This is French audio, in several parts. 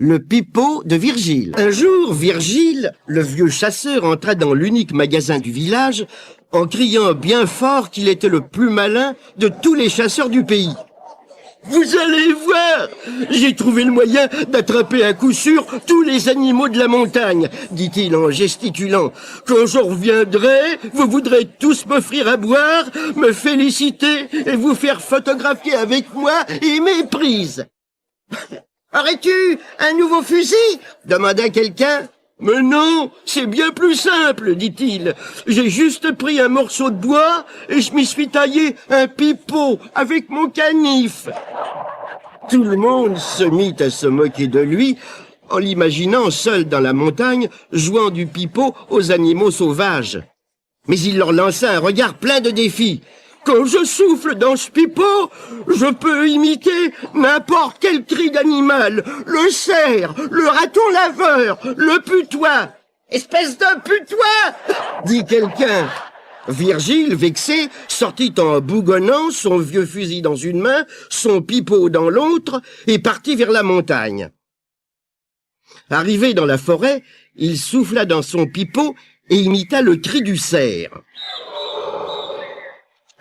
Le pipeau de Virgile. Un jour, Virgile, le vieux chasseur, entra dans l'unique magasin du village en criant bien fort qu'il était le plus malin de tous les chasseurs du pays. « Vous allez voir, j'ai trouvé le moyen d'attraper à coup sûr tous les animaux de la montagne, dit-il en gesticulant. Quand je reviendrai, vous voudrez tous m'offrir à boire, me féliciter et vous faire photographier avec moi et mes prises. » « Aurais-tu un nouveau fusil ?» demanda quelqu'un. « Mais non, c'est bien plus simple, dit-il. J'ai juste pris un morceau de bois et je m'y suis taillé un pipeau avec mon canif. » Tout le monde se mit à se moquer de lui en l'imaginant seul dans la montagne jouant du pipeau aux animaux sauvages. Mais il leur lança un regard plein de défis. Quand je souffle dans ce pipeau, je peux imiter n'importe quel cri d'animal. Le cerf, le raton laveur, le putois. « Espèce de putois !» dit quelqu'un. Virgile, vexé, sortit en bougonnant, son vieux fusil dans une main, son pipeau dans l'autre, et partit vers la montagne. Arrivé dans la forêt, il souffla dans son pipeau et imita le cri du cerf.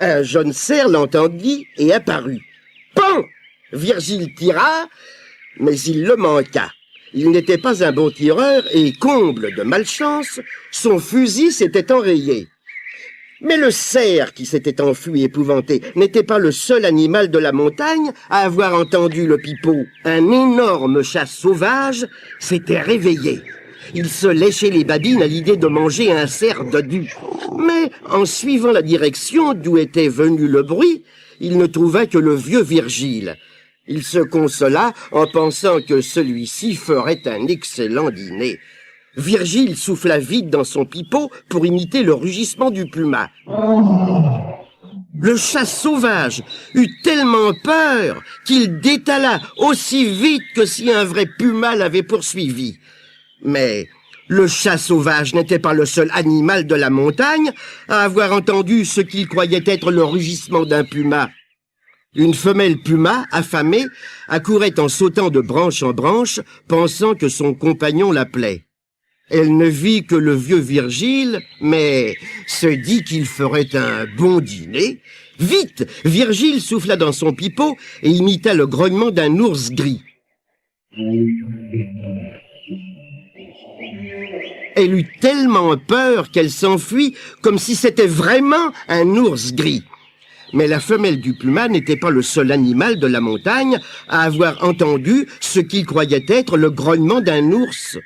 Un jeune cerf l'entendit et apparut. Pan! Virgile tira, mais il le manqua. Il n'était pas un bon tireur et, comble de malchance, son fusil s'était enrayé. Mais le cerf, qui s'était enfui épouvanté, n'était pas le seul animal de la montagne à avoir entendu le pipeau. Un énorme chat sauvage s'était réveillé. Il se léchait les babines à l'idée de manger un cerf dodu. Mais, en suivant la direction d'où était venu le bruit, il ne trouva que le vieux Virgile. Il se consola en pensant que celui-ci ferait un excellent dîner. Virgile souffla vite dans son pipeau pour imiter le rugissement du puma. Le chat sauvage eut tellement peur qu'il détala aussi vite que si un vrai puma l'avait poursuivi. Mais le chat sauvage n'était pas le seul animal de la montagne à avoir entendu ce qu'il croyait être le rugissement d'un puma. Une femelle puma, affamée, accourait en sautant de branche en branche, pensant que son compagnon l'appelait. Elle ne vit que le vieux Virgile, mais se dit qu'il ferait un bon dîner. Vite, Virgile souffla dans son pipeau et imita le grognement d'un ours gris. Elle eut tellement peur qu'elle s'enfuit comme si c'était vraiment un ours gris. Mais la femelle du puma n'était pas le seul animal de la montagne à avoir entendu ce qu'il croyait être le grognement d'un ours.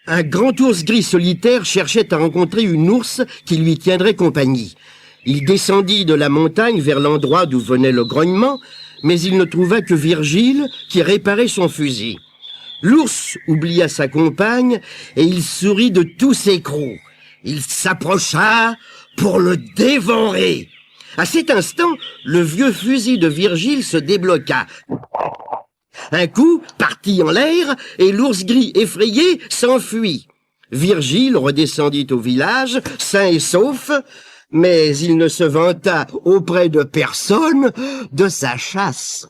Un grand ours gris solitaire cherchait à rencontrer une ours qui lui tiendrait compagnie. Il descendit de la montagne vers l'endroit d'où venait le grognement, mais il ne trouva que Virgile qui réparait son fusil. L'ours oublia sa compagne et il sourit de tous ses crocs. Il s'approcha pour le dévorer. À cet instant, le vieux fusil de Virgile se débloqua. Un coup partit en l'air et l'ours gris effrayé s'enfuit. Virgile redescendit au village, sain et sauf, mais il ne se vanta auprès de personne de sa chasse.